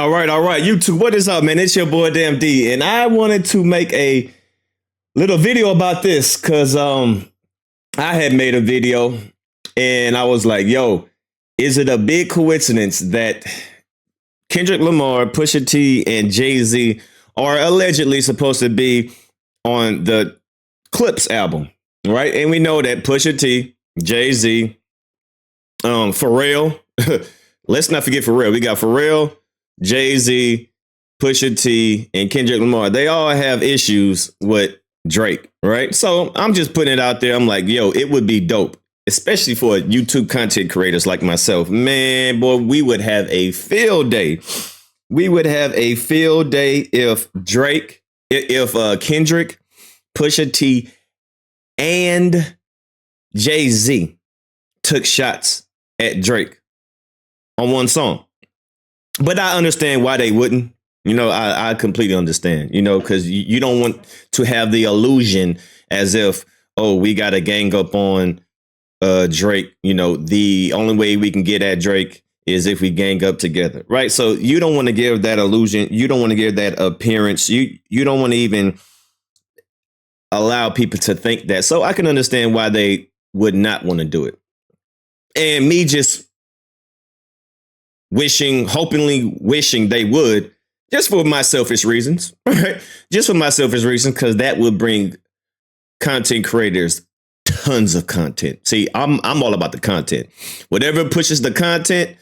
All right. YouTube, what is up, man? It's your boy Damn D, and I wanted to make a little video about this because I had made a video and I was like, yo, is it a big coincidence that Kendrick Lamar, Pusha T, and Jay-Z are allegedly supposed to be on the Clipse album, right? And we know that Pusha T, Jay-Z, Pharrell, let's not forget Pharrell. We got Pharrell, Jay-Z, Pusha T, and Kendrick Lamar. They all have issues with Drake, right? So I'm just putting it out there. I'm like, yo, it would be dope, especially for YouTube content creators like myself. Man, boy, we would have a field day. We would have a field day if Kendrick, Pusha T, and Jay-Z took shots at Drake on one song. But I understand why they wouldn't. You know, I completely understand, you know, because you don't want to have the illusion as if, oh, we got to gang up on Drake. You know, the only way we can get at Drake is if we gang up together. Right. So you don't want to give that illusion. You don't want to give that appearance. You don't want to even allow people to think that. So I can understand why they would not want to do it. And me just hopingly wishing they would, just for my selfish reasons, right? Just for my selfish reasons, because that would bring content creators tons of content. See, I'm all about the content. Whatever pushes the content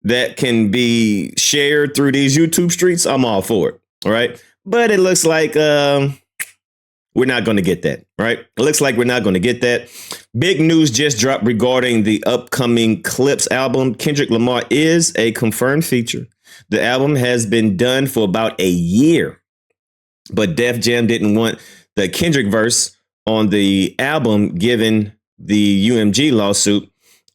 that can be shared through these YouTube streets, I'm all for it, all right? But it looks like we're not going to get that, right? It looks like we're not going to get that. Big news just dropped regarding the upcoming Clipse album. Kendrick Lamar is a confirmed feature. The album has been done for about a year, but Def Jam didn't want the Kendrick verse on the album given the UMG lawsuit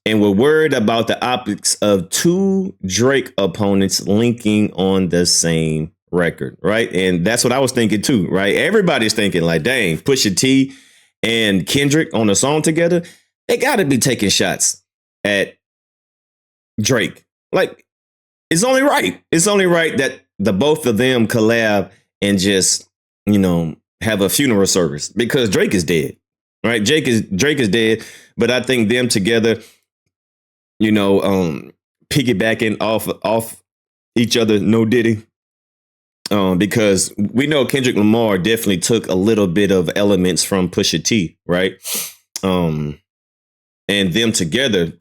and were worried about the optics of two Drake opponents linking on the same record, right? And that's what I was thinking too, right? Everybody's thinking like, dang, Pusha T and Kendrick on a song together, they got to be taking shots at Drake. Like, it's only right. It's only right that the both of them collab and just, you know, have a funeral service because Drake is dead, right? Drake is dead, but I think them together, you know, piggybacking off each other, no Diddy. Because we know Kendrick Lamar definitely took a little bit of elements from Pusha T, right? And them together,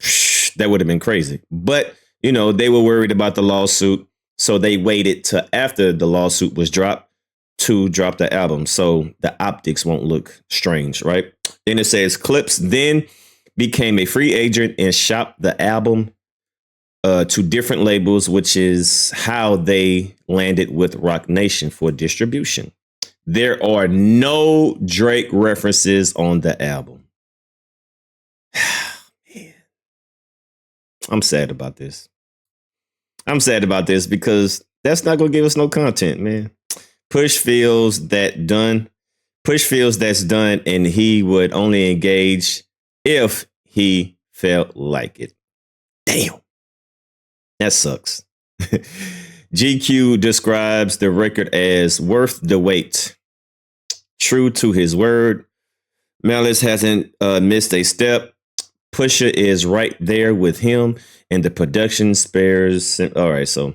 that would have been crazy. But, you know, they were worried about the lawsuit, so they waited to after the lawsuit was dropped to drop the album, so the optics won't look strange, right? Then it says Clipse then became a free agent and shopped the album to different labels, which is how they landed with Roc Nation for distribution. There are no Drake references on the album. Man. I'm sad about this. I'm sad about this because that's not going to give us no content, man. Push feels that's done, and he would only engage if he felt like it. Damn. That sucks. GQ describes the record as worth the wait. True to his word, Malice hasn't missed a step. Pusha is right there with him, and the production spares. All right, so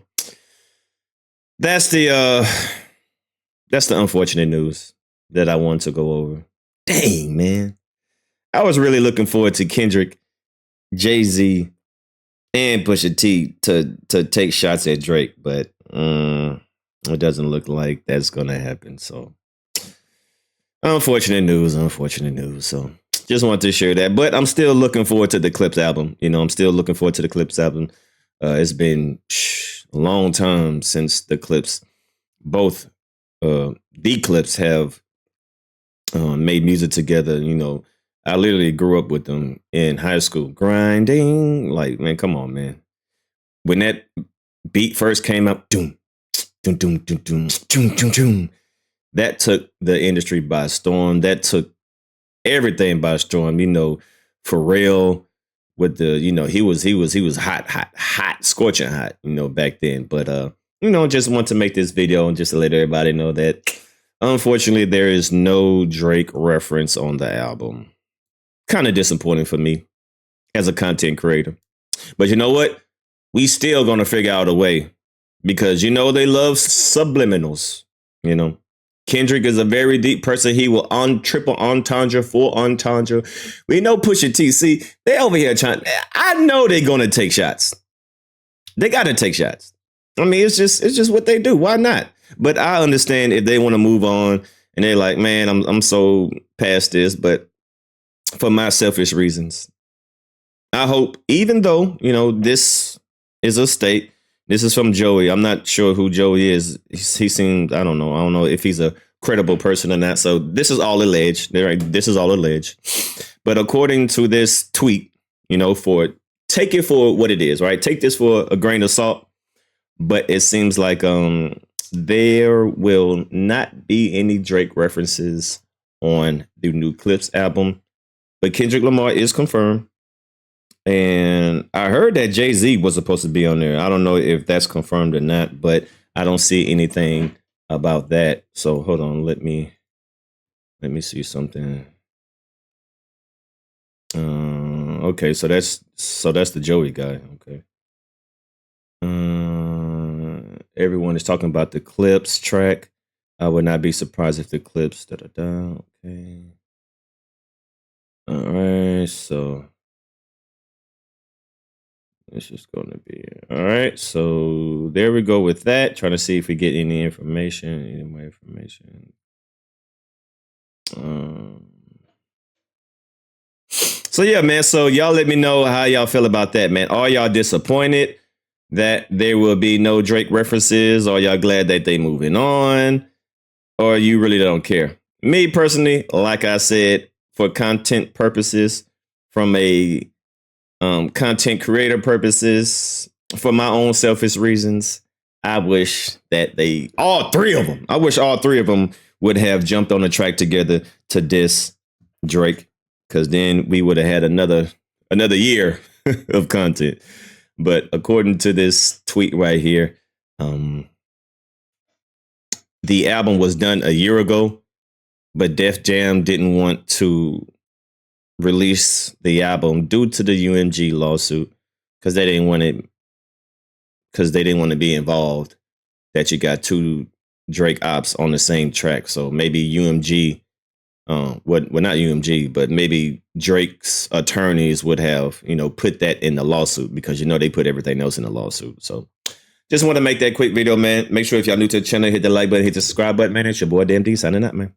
that's the unfortunate news that I wanted to go over. Dang, man, I was really looking forward to Kendrick, Jay-Z, and Pusha T to take shots at Drake, but it doesn't look like that's gonna happen. So unfortunate news. So just wanted to share that. But I'm still looking forward to the Clipse album. You know, I'm still looking forward to the Clipse album. It's been a long time since the Clipse, both the Clipse have made music together. You know, I literally grew up with them in high school, grinding. Like, man, come on, man. When that beat first came up, doom, doom, doom, doom, doom, doom, doom, doom, that took the industry by storm. That took everything by storm. You know, Pharrell with the, you know, he was hot, scorching hot, you know, back then. But just want to make this video and just to let everybody know that unfortunately there is no Drake reference on the album. Kind of disappointing for me as a content creator. But you know what? We still gonna figure out a way because they love subliminals. Kendrick is a very deep person. He will triple entendre, full entendre. We know Pusha T. See, they over here trying. I know they're gonna take shots. They gotta take shots. I mean, it's just what they do. Why not? But I understand if they want to move on and they're like, man, I'm so past this. But for my selfish reasons, I hope, even though this is a state. This is from Joey. I'm not sure who Joey is. He seems, I don't know if he's a credible person or not. So this is all alleged. This is all alleged. But according to this tweet, take it for what it is, right? Take this for a grain of salt. But it seems like there will not be any Drake references on the new Clipse album. But Kendrick Lamar is confirmed. And I heard that Jay-Z was supposed to be on there. I don't know if that's confirmed or not, but I don't see anything about that. So hold on, let me see something. Okay, so that's the Joey guy. Okay. Everyone is talking about the Clipse track. I would not be surprised if the Clipse. Okay. All right, so. It's just going to be all right. So there we go with that. Trying to see if we get any more information. So yeah, man. So y'all let me know how y'all feel about that, man. Are y'all disappointed that there will be no Drake references? Are y'all glad that they moving on? Or you really don't care? Me personally, like I said, for content purposes, from a content creator purposes, for my own selfish reasons, I wish that all three of them would have jumped on the track together to diss Drake, because then we would have had another year of content. But according to this tweet right here, the album was done a year ago, but Def Jam didn't want to release the album due to the UMG lawsuit because they didn't want to be involved that you got two Drake ops on the same track. So maybe UMG, not UMG, but maybe Drake's attorneys would have, put that in the lawsuit because, they put everything else in the lawsuit. So just want to make that quick video, man. Make sure if y'all new to the channel, hit the like button, hit the subscribe button, man. It's your boy DMD signing out, man.